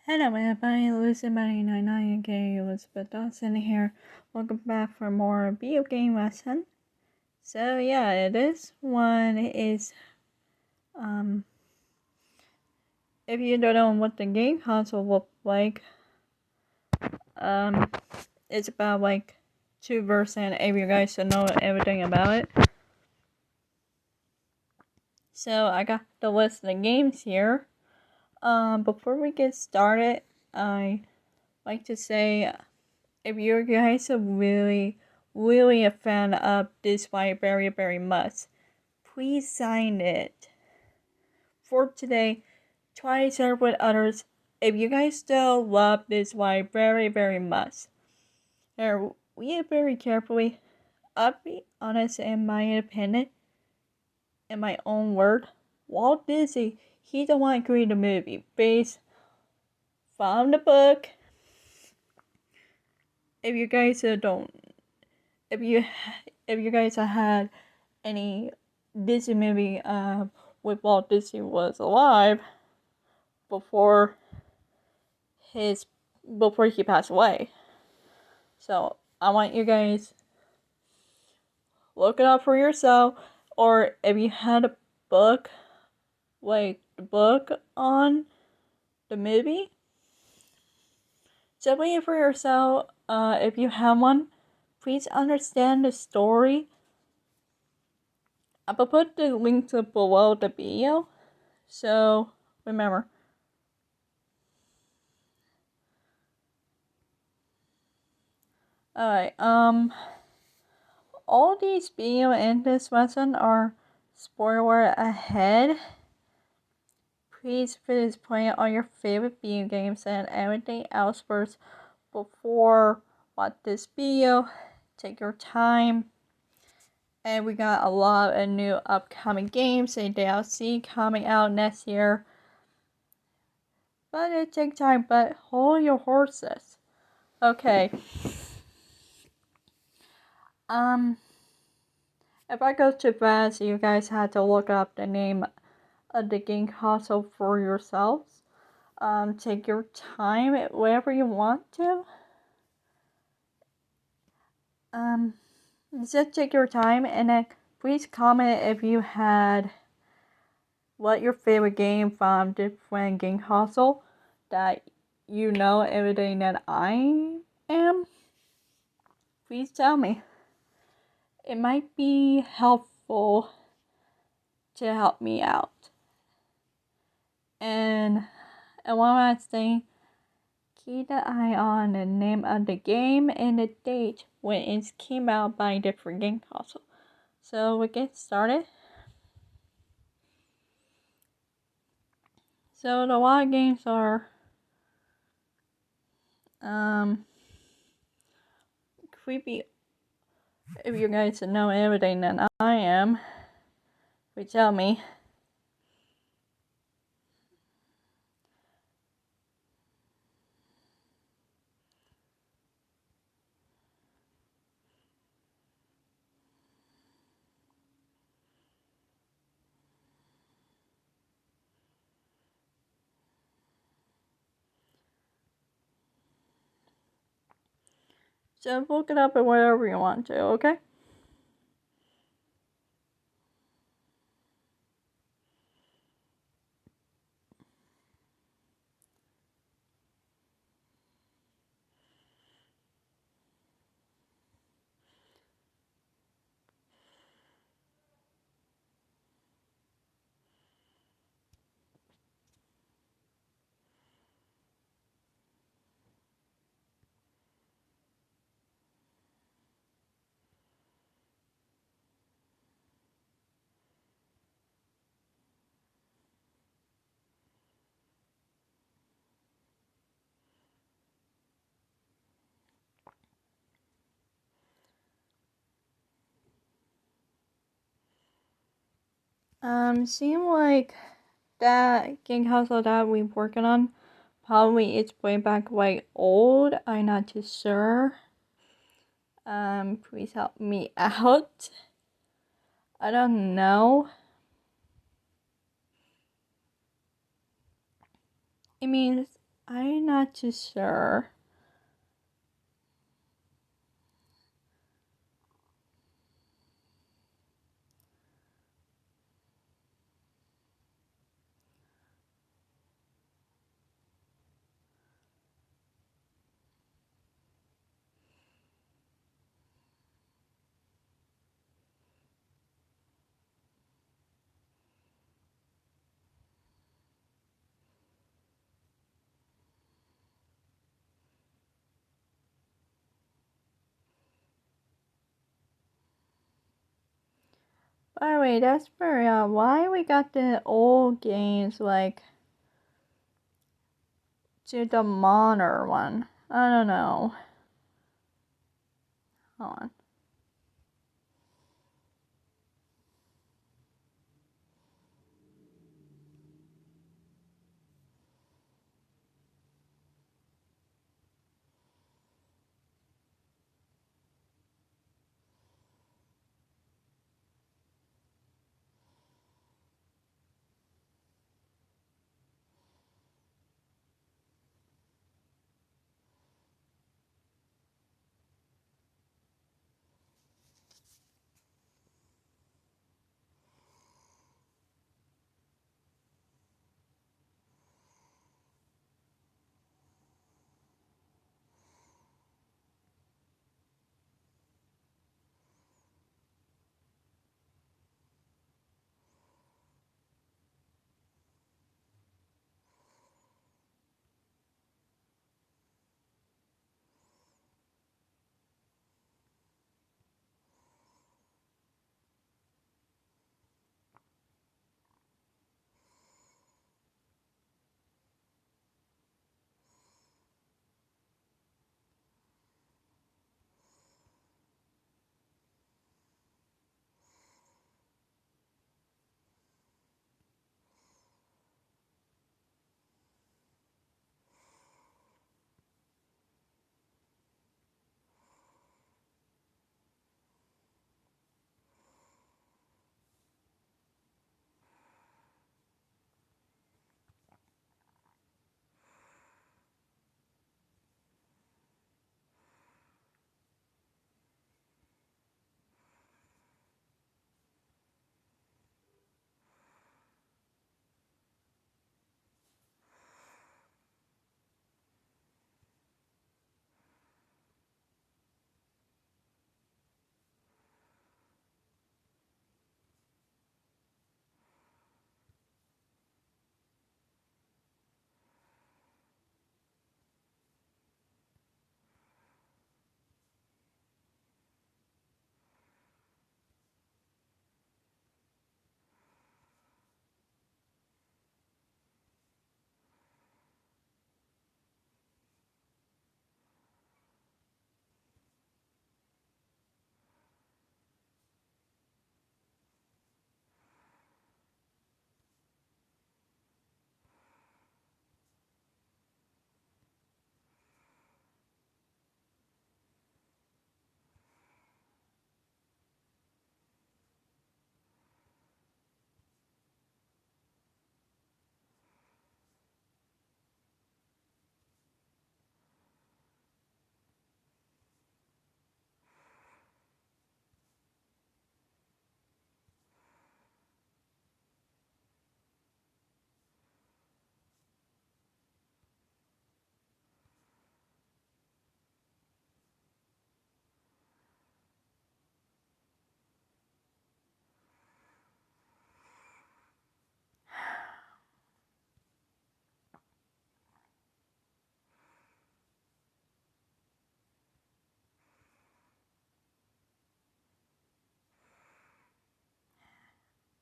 Hello everybody, Lucy99 aka Elizabeth Dawson here. Welcome back for more video game lesson. So yeah, this one is if you don't know what the game console looks like, it's about like 2% if you guys don't know everything about it. So I got the list of the games here. Before we get started, I like to say if you guys are really a fan of this library very much, please sign it. For today, try to share with others if you guys still love this library very much. Now, read very carefully. I'll be honest, in my opinion, in my own word, Walt Disney, he don't want to create a movie based from the book. If you guys don't, if you guys had any Disney movie with Walt Disney was alive before he passed away. So I want you guys look it up for yourself, or if you had a book, like the book on the movie, just read it for yourself. If you have one, please understand the story. I will put the link to below the video. So remember. Alright, all these videos in this lesson are spoiler ahead. Please finish playing all your favorite video games and everything else first before watch this video. Take your time. And we got a lot of new upcoming games and DLC coming out next year. But it takes time, but hold your horses. Okay. If I go too fast, you guys have to look up the name of the game console for yourselves. Take your time, wherever you want to. Just take your time, and then please comment if you had what your favorite game from different game console that you know everything that I am. Please tell me. It might be helpful to help me out. And one last thing, keep an eye on the name of the game and the date when it came out by different game console. So we get started. So the wild games are creepy. If you guys know everything that I am, please tell me. So look it up at wherever you want to, okay? Seem like that game console that we're working on, probably it's way back way old. I'm not too sure. Please help me out. I don't know. It means I'm not too sure. By the way, that's very why we got the old games like to the modern one. I don't know. Hold on.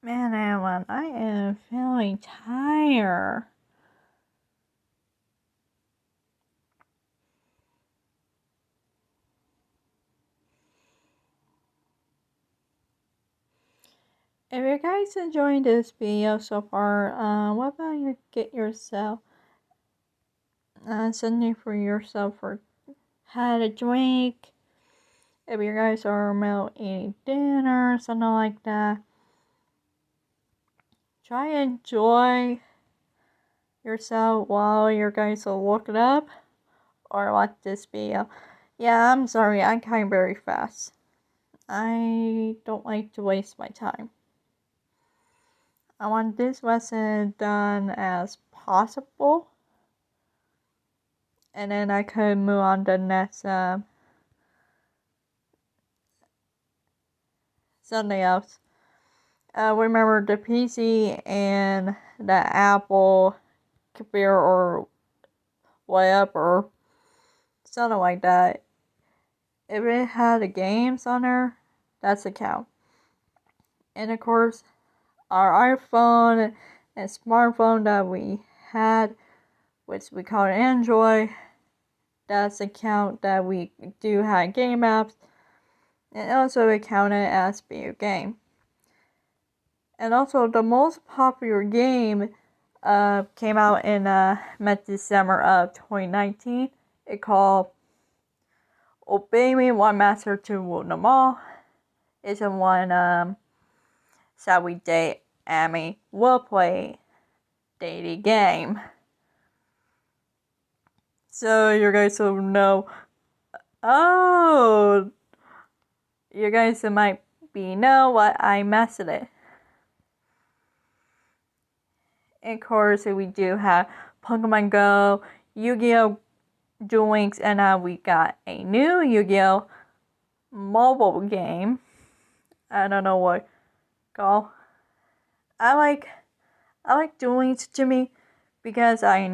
Man, Alan, I am feeling tired. If you guys enjoying this video so far, what about you get yourself something for yourself or had a drink? If you guys are eating dinner or something like that, try and enjoy yourself while you guys will look it up or watch this video. Yeah, I'm sorry, I'm kind of very fast. I don't like to waste my time. I want this lesson done as possible, and then I could move on to the next something else. Remember the PC and the Apple computer or whatever, something like that. If it had the games on there, that's the count. And of course, our iPhone and smartphone that we had, which we call Android, that's the count that we do have game apps, and also it counted as video game. And also the most popular game came out in mid-December of 2019. It called Obey Me, One Master, Two Rule Them All. It's a one Shall We Date Amy will play dating game. So you guys will know. Oh, you guys might know what I messed it. And of course, we do have Pokemon Go, Yu-Gi-Oh! Duel Links, and now we got a new Yu-Gi-Oh! Mobile game. I don't know what call. I like Duel Links to me because I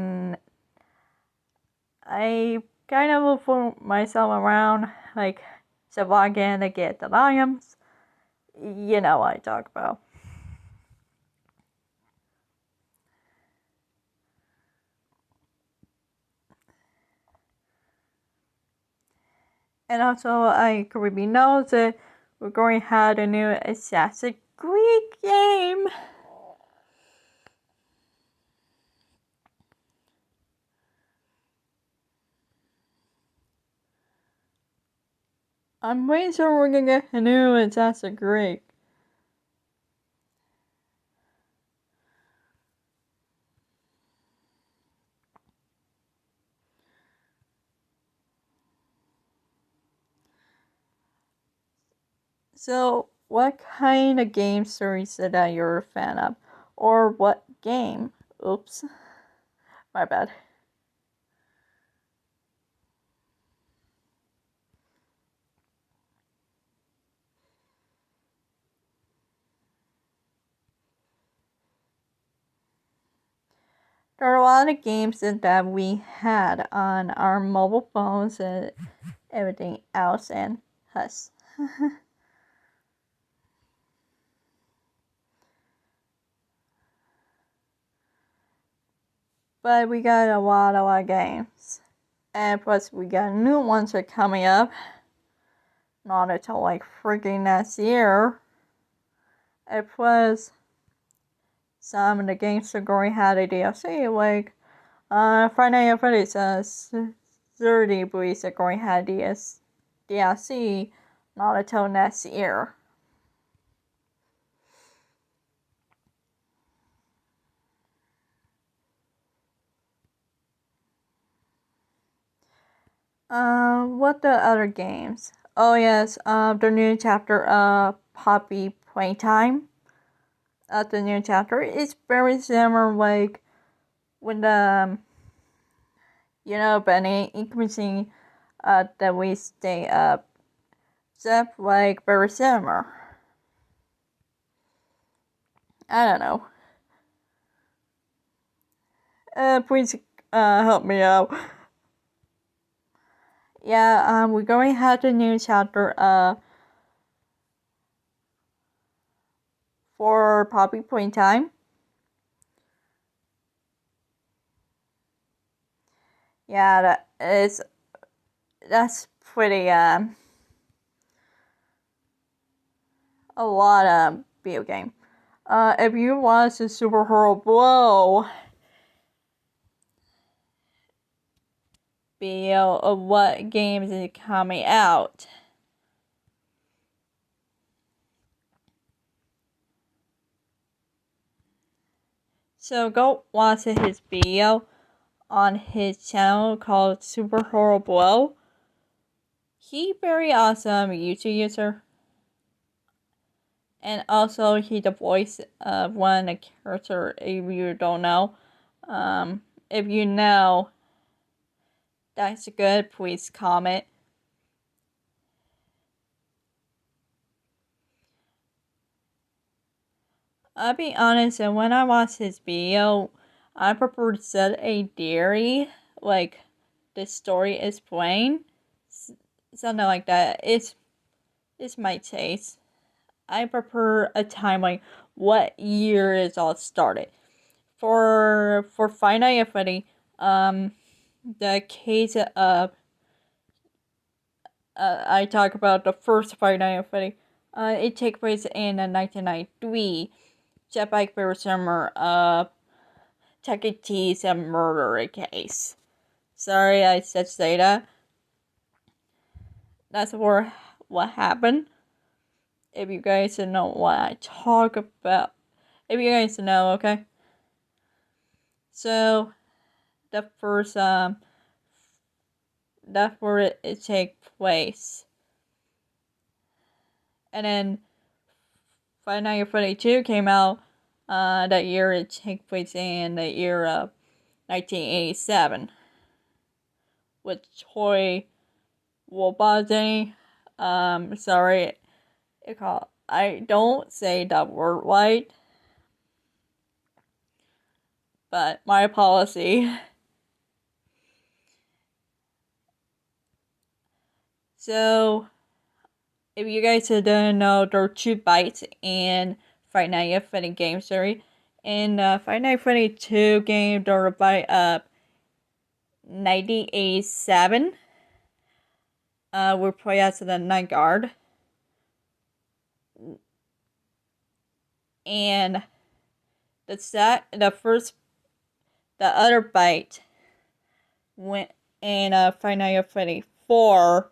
kind of will fool myself around, like surviving to get the items. You know what I talk about. And also, I could be knows that we're going to have a new Assassin's Creed game. I'm pretty sure we're gonna get a new Assassin's Creed. So, what kind of game series that you're a fan of? Or what game? Oops. My bad. There are a lot of games that we had on our mobile phones and everything else and us. But we got a lot of games. And plus we got new ones that are coming up. Not until like freaking next year. And plus some of the games are going to have a DLC, like Friday Night Freddy's 30 Breeze are going to have DLC not until next year. What the other games? Oh yes, the new chapter Poppy Playtime. The new chapter is very similar, like when the Benny increasing that we stay up. Except like very similar. I don't know. Please help me out. Yeah, we're going to have the new chapter for Poppy Playtime. Yeah, that's pretty a lot of video game. If you watch the Superhero Blow video of what games is coming out, So go watch his video on his channel called Super Horror Blow. He very awesome YouTube user. And also he the voice of one of the character if you don't know. If you know, that's good, please comment. I'll be honest, and when I watch his video, I prefer to set a diary, like the story is plain, something like that. It's my taste. I prefer a timeline, what year is all started. For Five Nights at Freddy, the case of I talk about the first Five Nights at Freddy. It takes place in 1993. Jeff Eichberg summer of Takete's murder case. Sorry, I said say that. That's what happened. If you guys know what I talk about, if you guys know, okay. So the first that's where it takes place, and then Five Nights at Freddy 2 came out that year. It takes place in the year of 1987 with Troy Wobazany. Sorry, I don't say that word right, but my policy. So, if you guys don't know, there are 2 bites in Five Nights at Freddy game series. In Five Nights at Freddy 2 game, there are bite of 1987. We play as the night guard. And the other bite went in Five Nights at Freddy 4.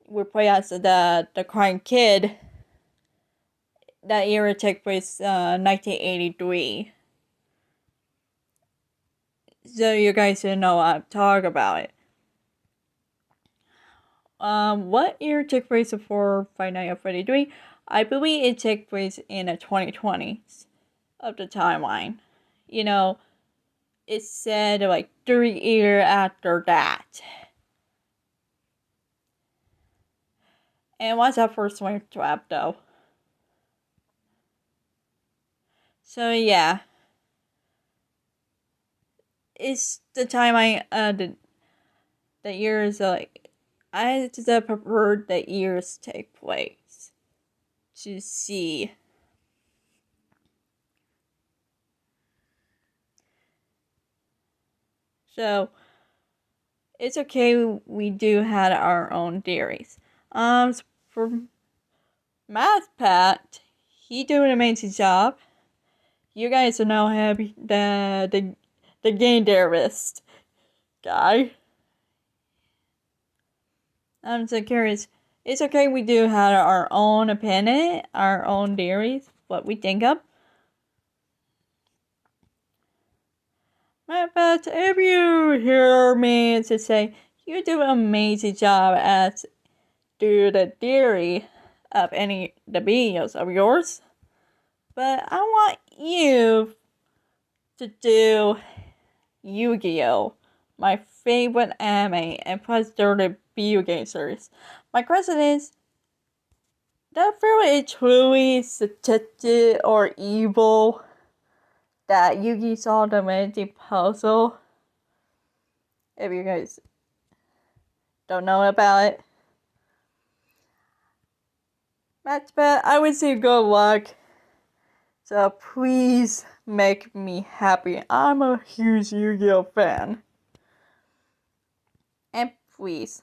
We play as the crying kid. That year it took place 1983. So you guys didn't know what I'm talking about it. What year took place before Five Nights at Freddy 3? I believe it took place in the 2020s of the timeline. You know, it said like 3 years after that. And what's that first one trap though? So yeah. It's the timeline the years like I just prefer the years take place to see. So it's okay. We do have our own theories. For Math Pat, he doing an amazing job. You guys know him, the game theorist guy. I'm so curious. It's okay. We do have our own opinion, our own theories, what we think of. But if you hear me to say you do an amazing job as do the theory of any the videos of yours, but I want you to do Yu-Gi-Oh, my favorite anime and plus the video game series. My question is, that really truly sadistic or evil that Yugi saw the magic puzzle? If you guys don't know about it, but I would say good luck. So please make me happy. I'm a huge Yu-Gi-Oh fan. And please.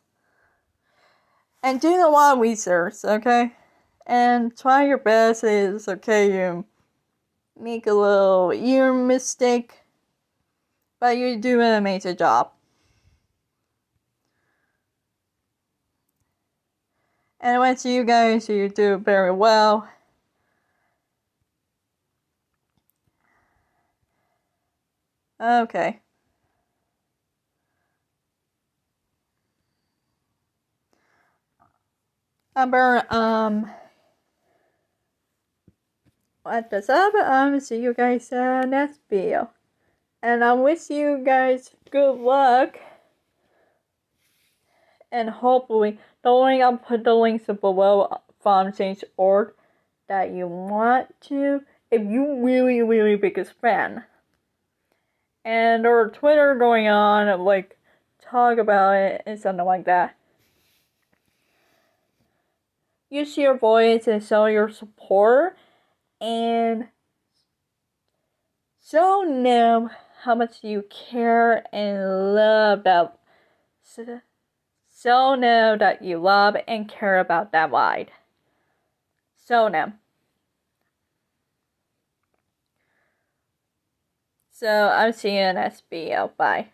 And do a lot of research, okay? And try your best. It's okay you make a little ear mistake, but you do an amazing job. And once you guys, you do very well. Okay. What's up? See you guys next video. And I wish you guys good luck. And hopefully, I'll put the links below from change.org that you want to, if you really biggest fan. And or Twitter going on, like, talk about it and something like that. Use your voice and show your support and show them how much you care and love that. Show them that you love and care about that ride. Show them. So I'll see you in the next video. Bye.